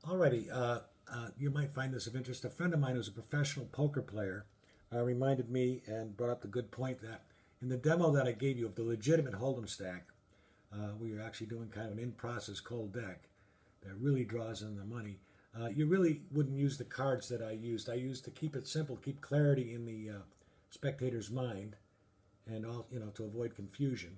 Alrighty, you might find this of interest. A friend of mine who's a professional poker player reminded me and brought up the good point that in the demo that I gave you of the legitimate Hold'em stack, we were actually doing kind of an in-process cold deck that really draws in the money. You really wouldn't use the cards that I used. I used to keep it simple, keep clarity in the spectator's mind, and all to avoid confusion.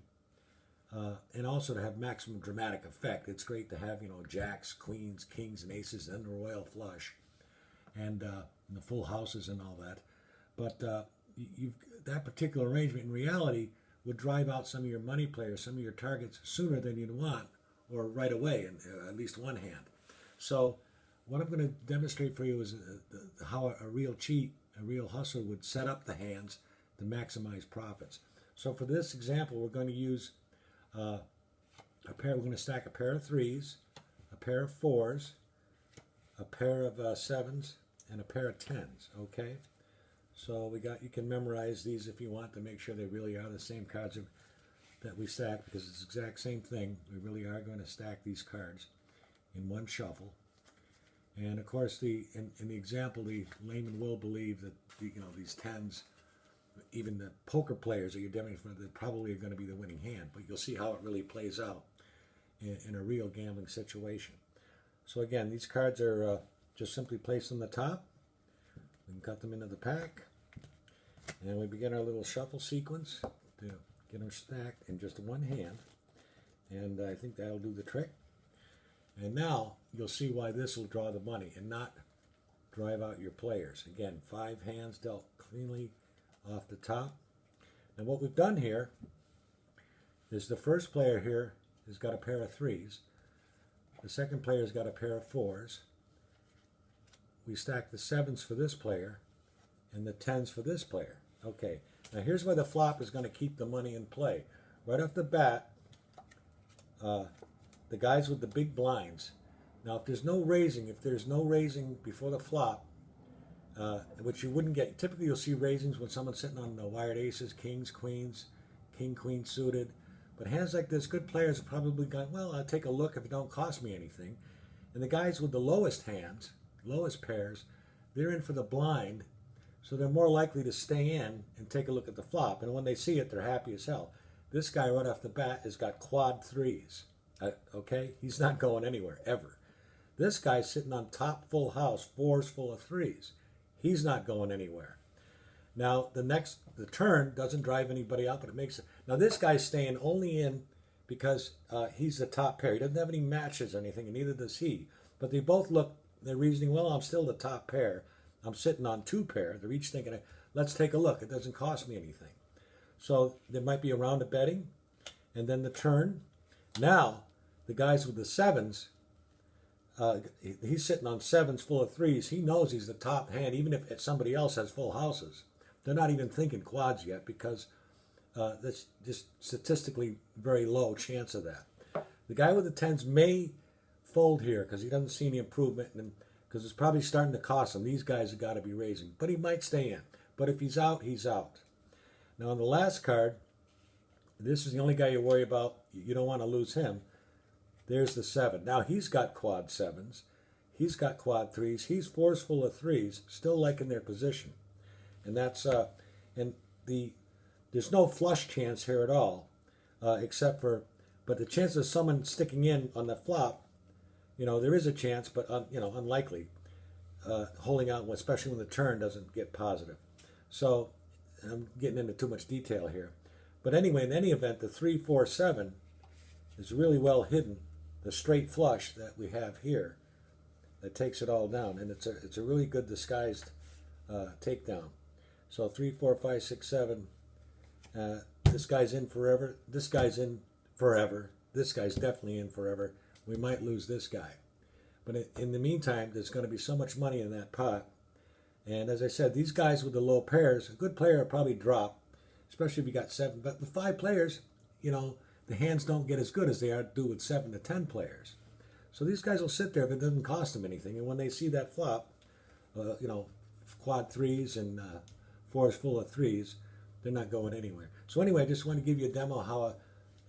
And also to have maximum dramatic effect. It's great to have jacks, queens, kings, and aces, and the royal flush, and the full houses and all that. But that particular arrangement in reality would drive out some of your money players, some of your targets sooner than you'd want, or right away in at least one hand. So what I'm going to demonstrate for you is how a real cheat, a real hustler would set up the hands to maximize profits. So for this example, we're going to use we're going to stack a pair of threes, a pair of fours, a pair of sevens, and a pair of tens. Okay, so you can memorize these if you want to make sure they really are the same cards that we stack, because it's the exact same thing. We really are going to stack these cards in one shuffle. And of course, in the example, the layman will believe that these tens, even the poker players that you're demonstrating for, they probably are going to be the winning hand, but you'll see how it really plays out in a real gambling situation. So again, these cards are just simply placed on the top. We can cut them into the pack, and we begin our little shuffle sequence to get them stacked in just one hand, and I think that'll do the trick. And now you'll see why this will draw the money and not drive out your players. Again, 5 hands dealt cleanly off the top. And what we've done here is the first player here has got a pair of threes. The second player's got a pair of fours. We stack the sevens for this player and the tens for this player. Okay, now here's where the flop is going to keep the money in play. Right off the bat, the guys with the big blinds. Now if there's no raising before the flop, which you wouldn't get. Typically, you'll see raisings when someone's sitting on the wired aces, kings, queens, king, queen suited. But hands like this, good players are probably going, well, I'll take a look if it don't cost me anything. And the guys with the lowest hands, lowest pairs, they're in for the blind, so they're more likely to stay in and take a look at the flop. And when they see it, they're happy as hell. This guy right off the bat has got quad threes. Okay, he's not going anywhere ever. This guy's sitting on top full house, fours full of threes. He's not going anywhere. Now, the turn doesn't drive anybody out, but it makes it. Now, this guy's staying only in because he's the top pair. He doesn't have any matches or anything, and neither does he. But they both they're reasoning, well, I'm still the top pair. I'm sitting on 2 pair. They're each thinking, let's take a look. It doesn't cost me anything. So there might be a round of betting, and then the turn. Now, the guys with the sevens, he's sitting on sevens full of threes. He knows he's the top hand, even if somebody else has full houses. They're not even thinking quads yet, because that's just statistically very low chance of that. The guy with the tens may fold here because he doesn't see any improvement, and because it's probably starting to cost him. These guys have got to be raising, but he might stay in. But if he's out, he's out. Now on the last card, this is the only guy you worry about. You don't want to lose him. There's the 7. Now he's got quad 7s. He's got quad 3s. He's fours full of 3s, still liking their position. And that's there's no flush chance here at all, but the chance of someone sticking in on the flop, there is a chance, but unlikely. Holding out, especially when the turn doesn't get positive. So I'm getting into too much detail here. But anyway, in any event, the 3, 4, 7 is really well hidden. The straight flush that we have here that takes it all down, and it's a really good disguised takedown. So 3, 4, 5, 6, 7. This guy's in forever. This guy's in forever. This guy's definitely in forever. We might lose this guy, but in the meantime, there's going to be so much money in that pot. And as I said, these guys with the low pairs, a good player will probably drop, especially if you got 7. But the 5 players, the hands don't get as good as they do with 7 to 10 players. So these guys will sit there if it doesn't cost them anything. And when they see that flop, quad 3s and 4s full of 3s, they're not going anywhere. So anyway, I just want to give you a demo how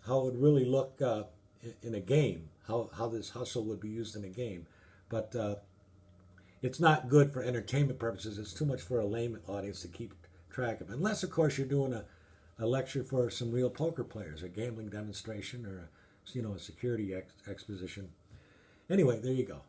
it would really look in a game, how this hustle would be used in a game. But it's not good for entertainment purposes. It's too much for a layman audience to keep track of. Unless, of course, you're doing a lecture for some real poker players, a gambling demonstration, or a security exposition. Anyway, there you go.